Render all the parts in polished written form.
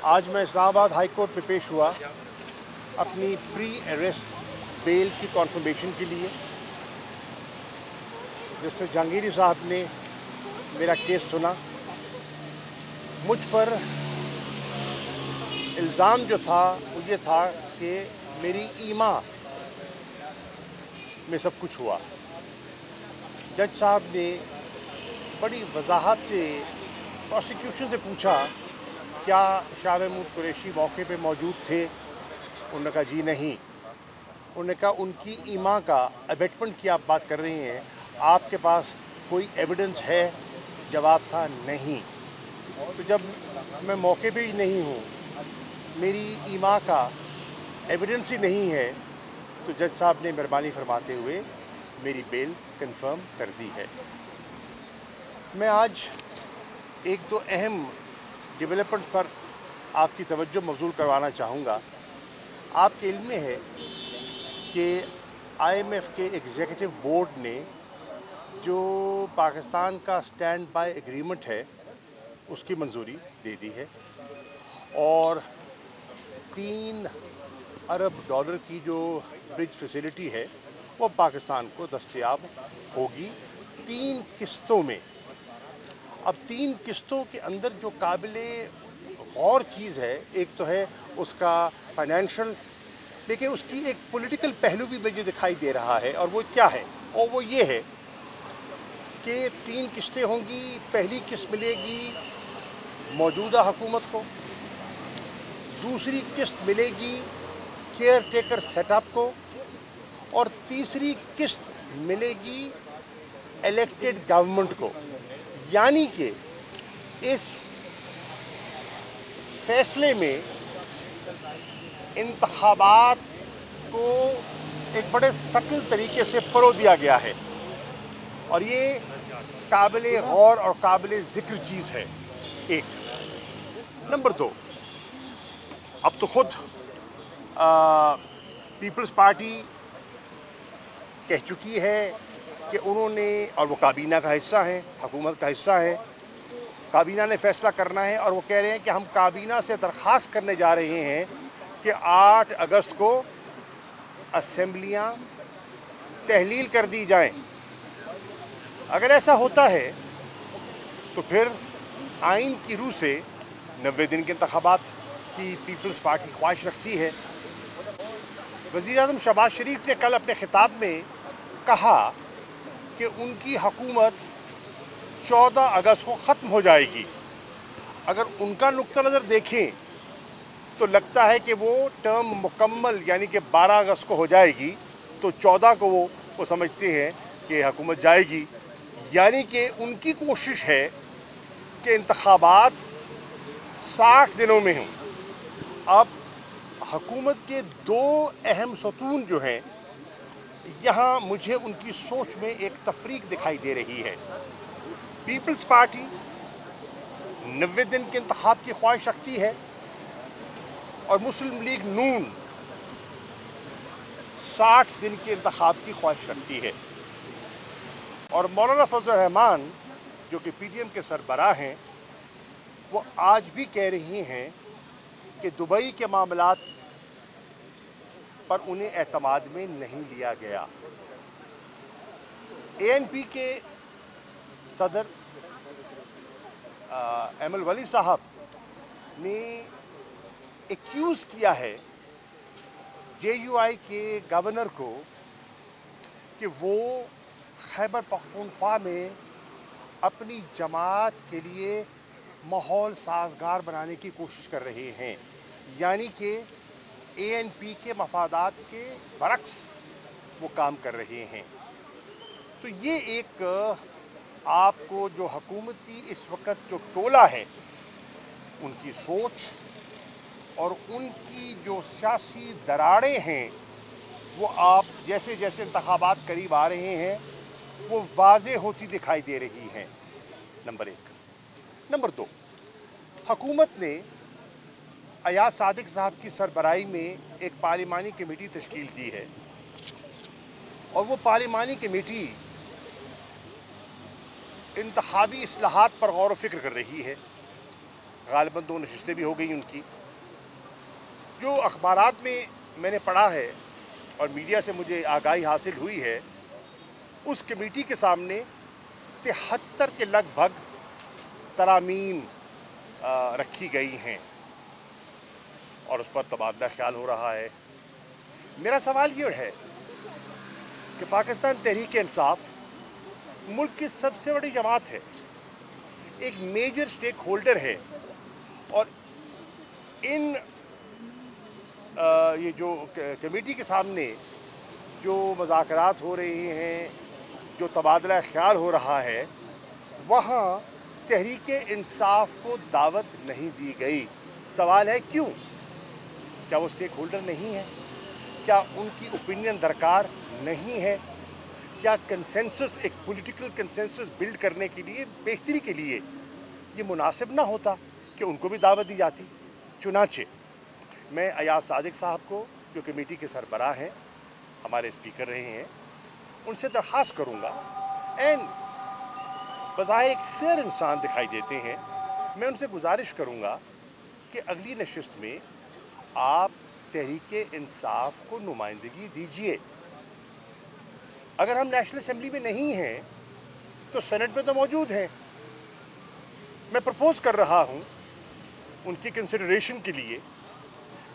आज मैं Islamabad high court में पेश हुआ अपनी प्री अरेस्ट बेल की कॉन्फर्मेशन के लिए, जिससे जहांगीरी साहब ने मेरा केस सुना। मुझ पर इल्ज़ाम जो था वो ये था कि मेरी ईमा में सब कुछ हुआ। जज साहब ने बड़ी वजाहत से प्रोसिक्यूशन से पूछा, क्या शाह महमूद कुरैशी मौके पे मौजूद थे? उन्होंने कहा जी नहीं। उन्होंने कहा उनकी ईमा का अबेटमेंट की आप बात कर रही हैं, आपके पास कोई एविडेंस है? जवाब था नहीं। तो जब मैं मौके पे ही नहीं हूं, मेरी ईमा का एविडेंस ही नहीं है, तो जज साहब ने मेहरबानी फरमाते हुए मेरी बेल कंफर्म कर दी है। मैं आज एक दो अहम डेवलपमेंट पर आपकी तवज्जो मबजूल करवाना चाहूँगा। आपके इल्म में है कि IMF के एग्जीक्यूटिव बोर्ड ने जो पाकिस्तान का स्टैंड बाय एग्रीमेंट है उसकी मंजूरी दे दी है और $3 अरब की जो ब्रिज फैसिलिटी है वो पाकिस्तान को दस्तयाब होगी 3 किस्तों में। अब 3 किस्तों के अंदर जो काबिले गौर चीज़ है, एक तो है उसका फाइनेंशियल, लेकिन उसकी एक पॉलिटिकल पहलू भी मुझे दिखाई दे रहा है। और वो क्या है? और वो ये है कि 3 किस्तें होंगी। पहली किस्त मिलेगी मौजूदा हुकूमत को, दूसरी किस्त मिलेगी केयर टेकर सेटअप को, और तीसरी किस्त मिलेगी इलेक्टेड गवर्नमेंट को। यानी कि इस फैसले में इंतखाबात को एक बड़े सटल तरीके से परो दिया गया है और ये काबिले गौर और काबिले जिक्र चीज है। एक नंबर 2, अब तो खुद पीपल्स पार्टी कह चुकी है कि उन्होंने, और वो काबीना का हिस्सा है, हुकूमत का हिस्सा है, काबीना ने फैसला करना है, और वो कह रहे हैं कि हम काबीना से दरख्वास्त करने जा रहे हैं कि 8 अगस्त को असेंबलियां तहलील कर दी जाएं। अगर ऐसा होता है तो फिर आइन की रूह से 90 दिन के इंतखाबात की पीपल्स पार्टी ख्वाहिश रखती है। वज़ीर-ए-आज़म शहबाज शरीफ ने कल अपने खिताब में कहा कि उनकी हुकूमत 14 अगस्त को ख़त्म हो जाएगी। अगर उनका नुक्ता नज़र देखें तो लगता है कि वो टर्म मुकम्मल यानी कि 12 अगस्त को हो जाएगी, तो 14 को वो समझते हैं कि हुकूमत जाएगी। यानी कि उनकी कोशिश है कि इंतखाबात 60 दिनों में हों। अब हुकूमत के 2 अहम सतून जो हैं, यहां मुझे उनकी सोच में एक तफरीक दिखाई दे रही है। पीपल्स पार्टी 90 दिन के इंतखाब की ख्वाहिश रखती है और मुस्लिम लीग नून 60 दिन के इंतखाब की ख्वाहिश रखती है। और मौलाना फजल रहमान जो कि PDM के सरबराह हैं, वो आज भी कह रही हैं कि दुबई के मामलात पर उन्हें एतमाद में नहीं लिया गया। ANP के सदर एमल वली साहब ने एक्यूज किया है JUI के गवर्नर को कि वो खैबर पख्तूनख्वा में अपनी जमात के लिए माहौल साजगार बनाने की कोशिश कर रहे हैं, यानी कि ANP के मफादात के बरक्स वो काम कर रहे हैं। तो ये एक आपको जो हुकूमती इस वक्त जो टोला है, उनकी सोच और उनकी जो सियासी दरारें हैं, वो आप जैसे जैसे इंतखाबात करीब आ रहे हैं वो वाज़े होती दिखाई दे रही हैं। नंबर 1। नंबर 2, हुकूमत ने अयाज सादिक साहब की सरबराही में एक पार्लिमानी कमेटी तश्कील की है और वो पार्लिमानी कमेटी इंतखाबी इस्लाहात पर गौर व फिक्र कर रही है। غالباً 2 نشستیں بھی ہو گئی ان کی. جو اخبارات میں میں نے پڑھا ہے اور میڈیا سے مجھے آگاہی حاصل ہوئی ہے، اس کمیٹی کے سامنے 73 کے لگ بھگ ترامیم رکھی گئی ہیں اور اس پر تبادلہ خیال ہو رہا ہے. میرا سوال یہ ہے کہ پاکستان تحریک انصاف ملک کی سب سے بڑی جماعت ہے، ایک میجر سٹیک ہولڈر ہے، اور یہ جو کمیٹی کے سامنے جو مذاکرات ہو رہے ہیں، جو تبادلہ خیال ہو رہا ہے، وہاں تحریک انصاف کو دعوت نہیں دی گئی. سوال ہے کیوں؟ کیا وہ سٹیک ہولڈر نہیں ہے؟ کیا ان کی اوپینین درکار نہیں ہے؟ کیا کنسنسس، ایک پولیٹیکل کنسنسس بلڈ کرنے کے لیے، بہتری کے لیے یہ مناسب نہ ہوتا کہ ان کو بھی دعوت دی جاتی؟ چنانچہ میں ایاز صادق صاحب کو، جو کمیٹی کے سربراہ ہیں، ہمارے اسپیکر رہے ہیں، ان سے درخواست کروں گا، اینڈ بظاہر ایک فیئر انسان دکھائی دیتے ہیں، میں ان سے گزارش کروں گا کہ اگلی نشست میں آپ تحریک انصاف کو نمائندگی دیجیے. اگر ہم نیشنل اسمبلی میں نہیں ہیں تو سینٹ میں تو موجود ہیں. میں پرپوز کر رہا ہوں ان کی کنسیڈریشن کے لیے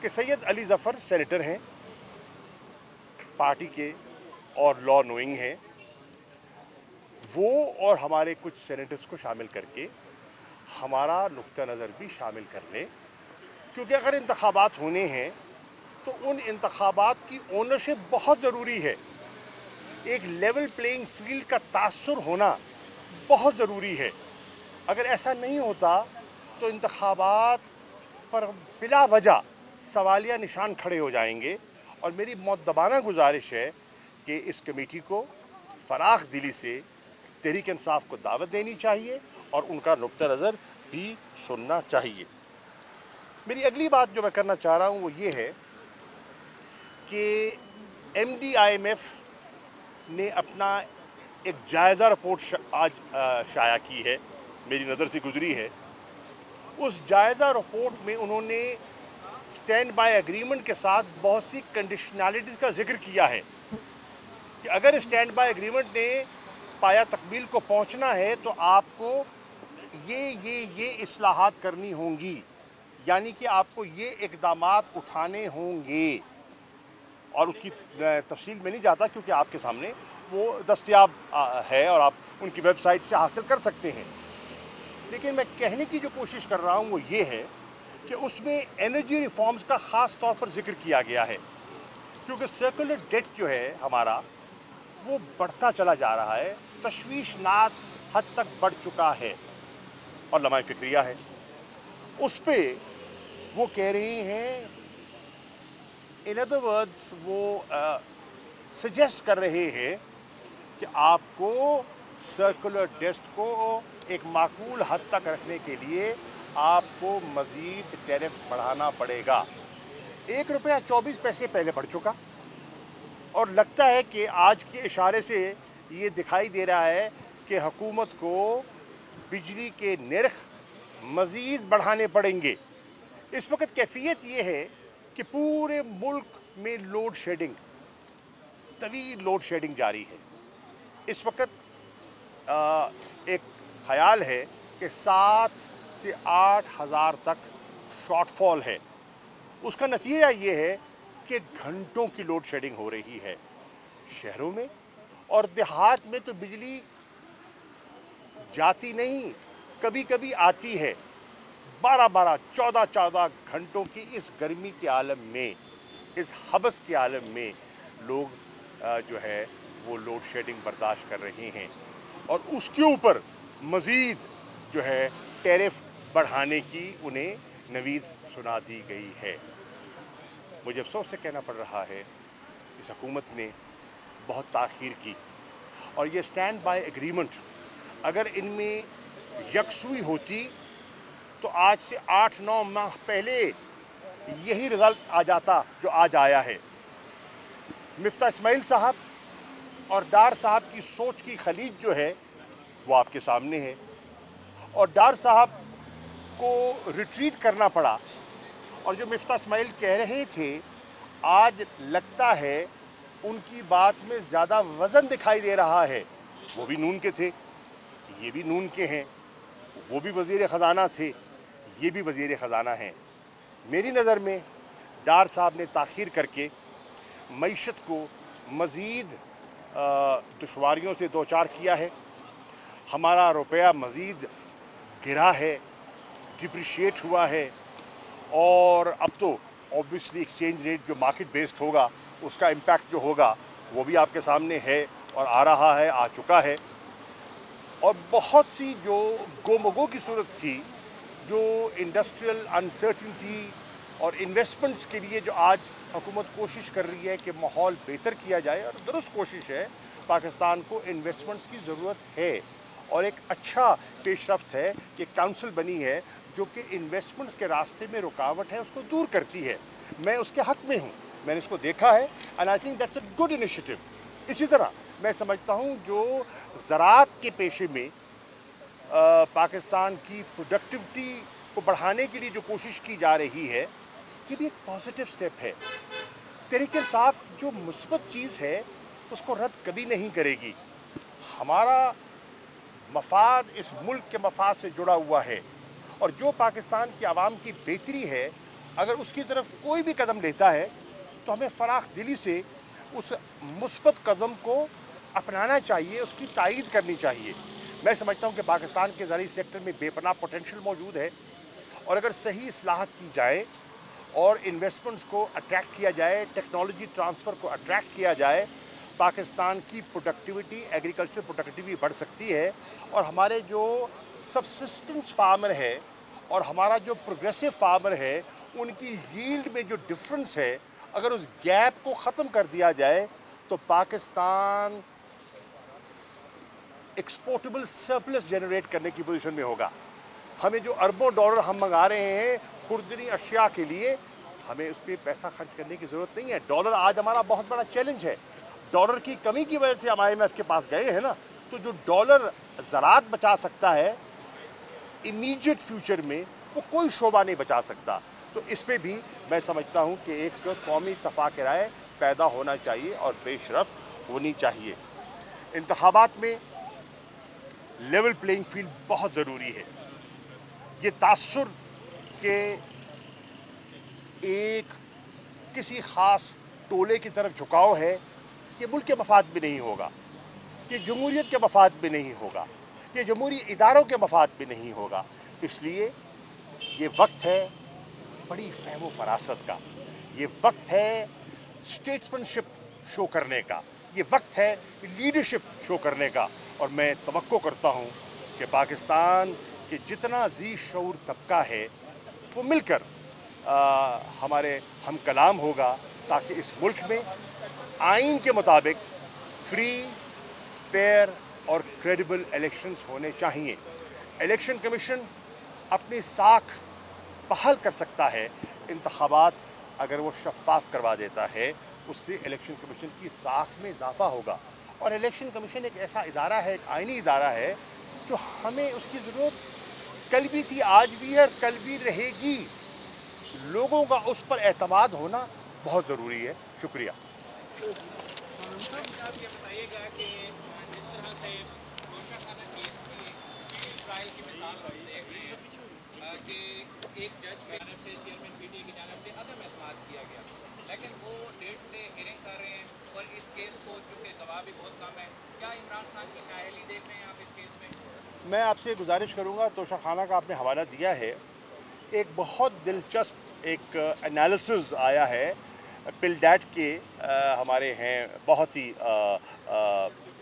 کہ سید علی ظفر سینیٹر ہیں، پارٹی کے اور لا نوئنگ ہیں، وہ اور ہمارے کچھ سینیٹرز کو شامل کر کے ہمارا نقطہ نظر بھی شامل کر لیں، کیونکہ اگر انتخابات ہونے ہیں تو ان انتخابات کی اونرشپ بہت ضروری ہے. ایک لیول پلینگ فیلڈ کا تاثر ہونا بہت ضروری ہے. اگر ایسا نہیں ہوتا تو انتخابات پر بلا وجہ سوالیہ نشان کھڑے ہو جائیں گے، اور میری مؤدبانہ گزارش ہے کہ اس کمیٹی کو فراخ دلی سے تحریک انصاف کو دعوت دینی چاہیے اور ان کا نقطہ نظر بھی سننا چاہیے. میری اگلی بات جو میں کرنا چاہ رہا ہوں وہ یہ ہے کہ MDIMF نے اپنا ایک جائزہ رپورٹ آج شائع کی ہے، میری نظر سے گزری ہے. اس جائزہ رپورٹ میں انہوں نے سٹینڈ بائی ایگریمنٹ کے ساتھ بہت سی کنڈیشنالٹیز کا ذکر کیا ہے کہ اگر سٹینڈ بائی ایگریمنٹ نے پایا تکمیل کو پہنچنا ہے تو آپ کو یہ اصلاحات کرنی ہوں گی، یعنی کہ آپ کو یہ اقدامات اٹھانے ہوں گے. اور اس کی تفصیل میں نہیں جاتا کیونکہ آپ کے سامنے وہ دستیاب ہے اور آپ ان کی ویب سائٹ سے حاصل کر سکتے ہیں. لیکن میں کہنے کی جو کوشش کر رہا ہوں وہ یہ ہے کہ اس میں انرجی ریفارمز کا خاص طور پر ذکر کیا گیا ہے، کیونکہ سرکولر ڈیٹ جو ہے ہمارا وہ بڑھتا چلا جا رہا ہے، تشویشناک حد تک بڑھ چکا ہے اور لمحہ فکریہ ہے. اس پہ وہ کہہ رہے ہیں، ان ادر ورڈز وہ سجیسٹ کر رہے ہیں کہ آپ کو سرکولر ڈیٹ کو ایک معقول حد تک رکھنے کے لیے آپ کو مزید ٹیرف بڑھانا پڑے گا. ₹1.24 پہلے بڑھ چکا، اور لگتا ہے کہ آج کے اشارے سے یہ دکھائی دے رہا ہے کہ حکومت کو بجلی کے نرخ مزید بڑھانے پڑیں گے. اس وقت کیفیت یہ ہے کہ پورے ملک میں لوڈ شیڈنگ، طویل لوڈ شیڈنگ جاری ہے. اس وقت ایک خیال ہے کہ 7 سے 8 ہزار تک شارٹ فال ہے. اس کا نتیجہ یہ ہے کہ گھنٹوں کی لوڈ شیڈنگ ہو رہی ہے شہروں میں، اور دیہات میں تو بجلی جاتی نہیں، کبھی کبھی آتی ہے. 12 14 گھنٹوں کی اس گرمی کے عالم میں، اس حبس کے عالم میں لوگ جو ہے وہ لوڈ شیڈنگ برداشت کر رہے ہیں، اور اس کے اوپر مزید جو ہے ٹیرف بڑھانے کی انہیں نوید سنا دی گئی ہے. مجھے افسوس سے کہنا پڑ رہا ہے اس حکومت نے بہت تاخیر کی، اور یہ سٹینڈ بائی ایگریمنٹ اگر ان میں یکسوئی ہوتی تو آج سے 8-9 ماہ پہلے یہی رزلٹ آ جاتا جو آج آیا ہے. مفتاح اسماعیل صاحب اور ڈار صاحب کی سوچ کی خلیج جو ہے وہ آپ کے سامنے ہے، اور ڈار صاحب को रिट्रीट करना पड़ा। और जो मिफ्ता इस्माइल कह रहे थे, आज लगता है उनकी बात में ज़्यादा वज़न दिखाई दे रहा है। वो भी नून के थे, ये भी नून के हैं, वो भी वज़ीर ख़जाना थे, ये भी वज़ीर ख़जाना हैं। मेरी नज़र में डार साहब ने ताख़ीर करके मईशत को मज़ीद दुश्वारियों से दो चार किया है। हमारा रुपया मज़ीद गिरा है, डिप्रिशिएट हुआ है, और अब तो ऑब्वियसली एक्सचेंज रेट जो मार्केट बेस्ड होगा उसका इम्पैक्ट जो होगा वो भी आपके सामने है और आ रहा है, आ चुका है। और बहुत सी जो गोमगो की सूरत थी, जो इंडस्ट्रियल अनसर्टिनिटी और इन्वेस्टमेंट्स के लिए जो आज हुकूमत कोशिश कर रही है कि माहौल बेहतर किया जाए, और दुरुस्त कोशिश है, पाकिस्तान को इन्वेस्टमेंट्स की ज़रूरत है। और एक अच्छा पेशरफ्त है कि काउंसिल बनी है जो कि इन्वेस्टमेंट्स के रास्ते में रुकावट है उसको दूर करती है। मैं उसके हक में हूं, मैंने इसको देखा है, and I think that's a good initiative. इसी तरह मैं समझता हूं जो ज़राअत के पेशे में पाकिस्तान की प्रोडक्टिविटी को बढ़ाने के लिए जो कोशिश की जा रही है, ये भी एक पॉजिटिव स्टेप है। तहरीक इंसाफ जो मुस्बत चीज़ है उसको रद्द कभी नहीं करेगी। हमारा मफाद इस मुल्क के मफाद से जुड़ा हुआ है, और जो पाकिस्तान की आवाम की बेहतरी है, अगर उसकी तरफ कोई भी कदम लेता है तो हमें फराख दिली से उस मुस्बत कदम को अपनाना चाहिए, उसकी तायीद करनी चाहिए। मैं समझता हूं कि पाकिस्तान के ज़राई सेक्टर में बेपनाह पोटेंशियल मौजूद है, और अगर सही इस्लाहत की जाए और इन्वेस्टमेंट्स को अट्रैक्ट किया जाए, टेक्नोलॉजी ट्रांसफ़र को अट्रैक्ट किया जाए, पाकिस्तान की प्रोडक्टिविटी, एग्रीकल्चर प्रोडक्टिविटी बढ़ सकती है। और हमारे जो सबसिस्टेंस फार्मर है और हमारा जो प्रोग्रेसिव फार्मर है, उनकी यील्ड में जो डिफरेंस है, अगर उस गैप को ख़त्म कर दिया जाए तो पाकिस्तान एक्सपोर्टेबल सरप्लस जनरेट करने की पोजीशन में होगा। हमें जो अरबों डॉलर हम मंगा रहे हैं खुर्दनी अशिया के लिए, हमें उस पर पैसा खर्च करने की ज़रूरत नहीं है। डॉलर आज हमारा बहुत बड़ा चैलेंज है। डॉलर की कमी की वजह से हम IMF के पास गए हैं ना, तो जो डॉलर ज़राअत बचा सकता है इमीडिएट फ्यूचर में, वो कोई शोबा नहीं बचा सकता। तो इस पे भी मैं समझता हूं कि एक कौमी इत्तफाक राय पैदा होना चाहिए और पेशरफ्त होनी चाहिए। इंतखाबात में लेवल प्लेइंग फील्ड बहुत ज़रूरी है। ये तासुर के एक किसी खास टोले की तरफ झुकाव है, ये मुल्क के मफाद में नहीं होगा, ये जमहूरियत के मफाद में नहीं होगा, ये जमहूरी इदारों के मफाद में नहीं होगा। इसलिए ये वक्त है बड़ी फहम फरासत का, ये वक्त है स्टेट्समैनशिप शो करने का, ये वक्त है लीडरशिप शो करने का। और मैं तवक्को करता हूं कि पाकिस्तान के जितना जी शऊर तबका है वो मिलकर हमारे हम कलाम होगा, ताकि इस मुल्क में आइन के मुताबिक फ्री, फेयर और क्रेडिबल इलेक्शंस होने चाहिए। इलेक्शन कमीशन अपनी साख बहाल कर सकता है। इंतखाबात अगर वो शफाफ करवा देता है, उससे इलेक्शन कमीशन की साख में इजाफा होगा। और इलेक्शन कमीशन एक ऐसा इदारा है, एक आइनी इदारा है, जो हमें उसकी ज़रूरत कल भी थी, आज भी है और कल भी रहेगी। लोगों का उस पर एतमाद होना बहुत ज़रूरी है। शुक्रिया। आप ये बताइएगा कि जिस तरह से तोशाखाना केस की स्पीडी ट्रायल की मिसाल हम देख रहे हैं कि एक जज की जानिब से, चेयरमैन PTA की जानिब से अदम एतमाद किया गया, लेकिन वो डे टू डे हियरिंग कर रहे हैं और इस केस को चूँकि गवाह भी बहुत कम है, क्या इमरान खान की नाअहली देख रहे हैं आप इस केस में? मैं आपसे गुजारिश करूंगा, तोशाखाना का आपने हवाला दिया है, एक बहुत दिलचस्प एक एनालिसिस आया है पिलडैट के हमारे हैं बहुत ही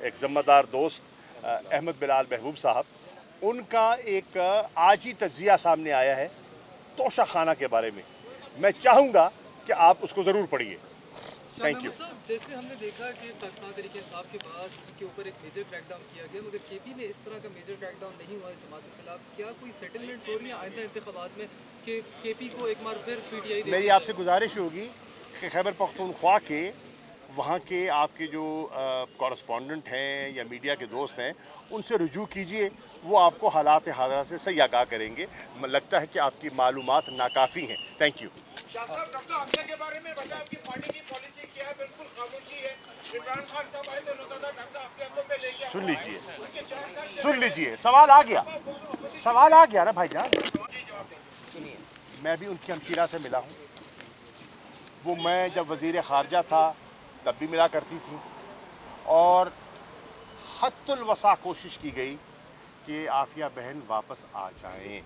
एक ज़िम्मेदार दोस्त अहमद बिलाल महबूब साहब, उनका एक आज ही तज्जिया सामने आया है तोशाखाना के बारे में। मैं चाहूंगा कि आप उसको ज़रूर पढ़िए। Thank you. जैसे हमने देखा कि पाकिस्तान तहरीक इंसाफ के पास के ऊपर एक मेजर क्रैकडाउन किया गया, मगर KP में इस तरह का मेजर क्रैकडाउन नहीं हुआ जमात के खिलाफ। क्या कोई सेटलमेंट हो रही है आइंदा इंतखाबात में कि KP को एक बार फिर PTI? मेरी आपसे गुजारिश होगी कि खैबर पख्तूनख्वा के वहाँ के आपके जो कॉरेस्पॉन्डेंट हैं या मीडिया के दोस्त हैं, उनसे रुजू कीजिए وہ آپ کو حالات حاضرہ سے صحیح آگاہ کریں گے. لگتا ہے کہ آپ کی معلومات ناکافی ہیں. Thank you. شاہ صاحب ڈاکٹر حمزہ کے بارے میں بتایا آپ کی پارٹی کی پالیسی کیا ہے؟ بالکل خاموشی ہے. عمران خان صاحب آئے تو انہوں نے ڈاکٹر اپنے ہاتھوں پہ لے کے سن لیجئے سوال آ گیا. سوال آ گیا نا بھائی جان. میں بھی ان کی ہمشیرہ سے ملا ہوں. وہ میں جب وزیر خارجہ تھا تب بھی ملا کرتی تھی, اور حد الوسع کوشش کی گئی کہ عافیہ بہن واپس آ جائیں.